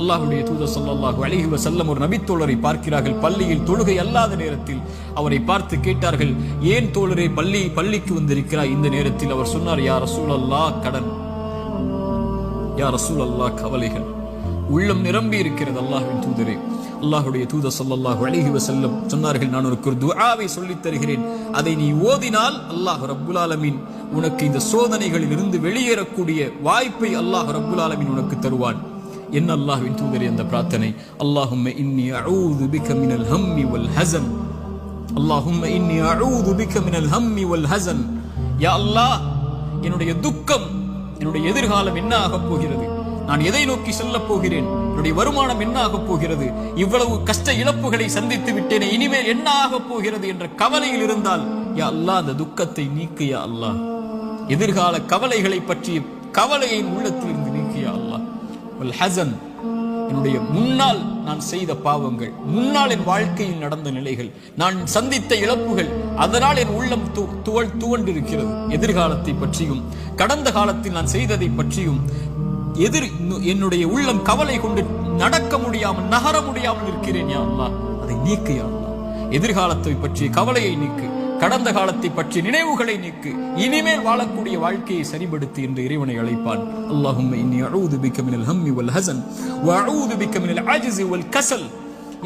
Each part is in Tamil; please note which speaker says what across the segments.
Speaker 1: அல்லாஹ்வுடைய தூதர் ஸல்லல்லாஹு அலைஹி வஸல்லம் ஒரு நபித்தோழரை பார்க்கிறார்கள். பள்ளியில் தொழுகை அல்லாத நேரத்தில் அவரை பார்த்து கேட்டார்கள், ஏன் தோழரே பள்ளிக்கு வந்திருக்கிறாய் இந்த நேரத்தில்? அவர் சொன்னார், யா ரசூலல்லாஹ், கடன், யா ரசூலல்லாஹ், கவலைகள். உள்ளம் நிரம்பி இருக்கிறது அல்லாஹ்வின் தூதரே. அல்லாஹ்வுடைய தூதர் ஸல்லல்லாஹு அலைஹி வஸல்லம் சொன்னார்கள், நான் உனக்கு ஒரு துஆவை சொல்லித் தருகிறேன், அதை நீ ஓதினால் அல்லாஹ் ரப்புல் ஆலமீன் உனக்கு இந்த சோதனைகளில் இருந்து வெளியேறக்கூடிய வாய்ப்பை அல்லாஹ் ரப்புல் ஆலமீன் உனக்கு தருவான். என்ன அல்லாஹ்வின் தூதரே அந்த பிரார்த்தனை? அல்லாஹும்ம இன்னி அஊது பிக மினல் ஹம்மி வல் ஹஸன், அல்லாஹும்ம இன்னி அஊது பிக மினல் ஹம்மி வல் ஹஸன். யா அல்லாஹ், என்னுடைய துக்கம், என்னுடைய எதிர்காலம் என்ன ஆகப் போகிறது, நான் எதை நோக்கி செல்லப் போகிறேன், என்னுடைய வருமானம் என்ன ஆகப் போகிறது, இவ்வளவு கஷ்ட இழப்புகளை சந்தித்து விட்டேனே, இனிமேல் என்ன ஆகப் போகிறது என்ற கவலையில் இருந்தால், யா அல்லாஹ், அந்த துக்கத்தை நீக்கு யா அல்லாஹ். எதிர்கால கவலைகளை பற்றிய கவலையை உள்ளத்திலிருந்து நீக்கு யா அல்லாஹ். வல் ஹஸன், என்னுடைய முன்னால் நான் செய்த பாவங்கள், முன்னால் என் வாழ்க்கையில் நடந்த நிலைகள், நான் சந்தித்த இழப்புகள், அதனால் என் உள்ளம் துவண்டிருக்கிறது. எதிர்காலத்தை பற்றியும் கடந்த காலத்தில் நான் செய்ததை பற்றியும் என்னுடைய உள்ளம் கவலை கொண்டு நடக்க முடியாமல், நகர முடியாமல் இருக்கிறேன் யா அல்லாஹ். அதை நீக்கு யா அல்லாஹ். எதிர்காலத்தை பற்றிய கவலையை நீக்கு, கடந்த காலத்தை பற்றிய நினைவுகளை நீக்கு, இனிமேல் வாழக்கூடிய வாழ்க்கையை சரிபடுத்து என்று இறைவனை அழைப்பான். அல்லாஹும்ம இன்னி அஊது பிக மினல் ஹம்மி வல் ஹஸன் வ அஊது பிக மினல் அஜ்ஸி வல் கஸல்.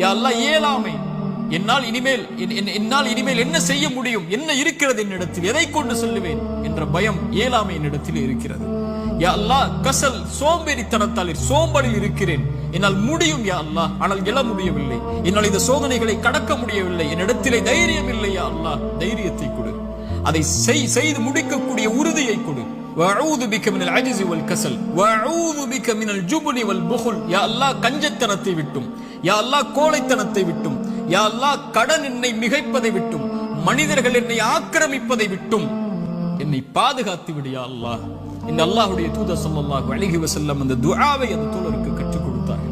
Speaker 1: யா அல்லாஹ், இயலாமை, என்னால் இனிமேல் என்ன செய்ய முடியும், என்ன இருக்கிறது என்னிடத்தில், எதை கொண்டு சொல்லுவேன் என்ற பயம், இயலாமை என்னிடத்தில் இருக்கிறது. யா அல்லாஹ், கசல், சோம்பேறித்தனத்தால் சோம்பலில் இருக்கிறேன், என்னால் முடியும் யா அல்லாஹ், ஆனால் எழ முடியவில்லை, என்னால் இந்த சோதனைகளை கடக்க முடியவில்லை, என்னிடத்திலே தைரியம் இல்லை யா அல்லாஹ், தைரியத்தை கொடு, அதை செய்து முடிக்கக்கூடிய உறுதியை கொடு. வஅஊது பிக மினல் அஜ்ஸி வல் கஸல் வஅஊது பிக மினல் ஜுப்னி வல் புஹுல். யா அல்லாஹ், கஞ்சத்தனத்தை விட்டும், யா அல்லாஹ், கோழைத்தனத்தை விட்டும், யா அல்லாஹ், கடன் என்னை மிகைப்பதை விட்டும், மனிதர்கள் என்னை ஆக்கிரமிப்பதை விட்டும் என்னை பாதுகாத்து விடு யா அல்லாஹ். இந்த அல்லாஹ்வுடைய தூதர் ஸல்லல்லாஹு அலைஹி வஸல்லம் அந்த துஆவை அந்த தோழருக்கு கற்றுக் கொடுத்தார்.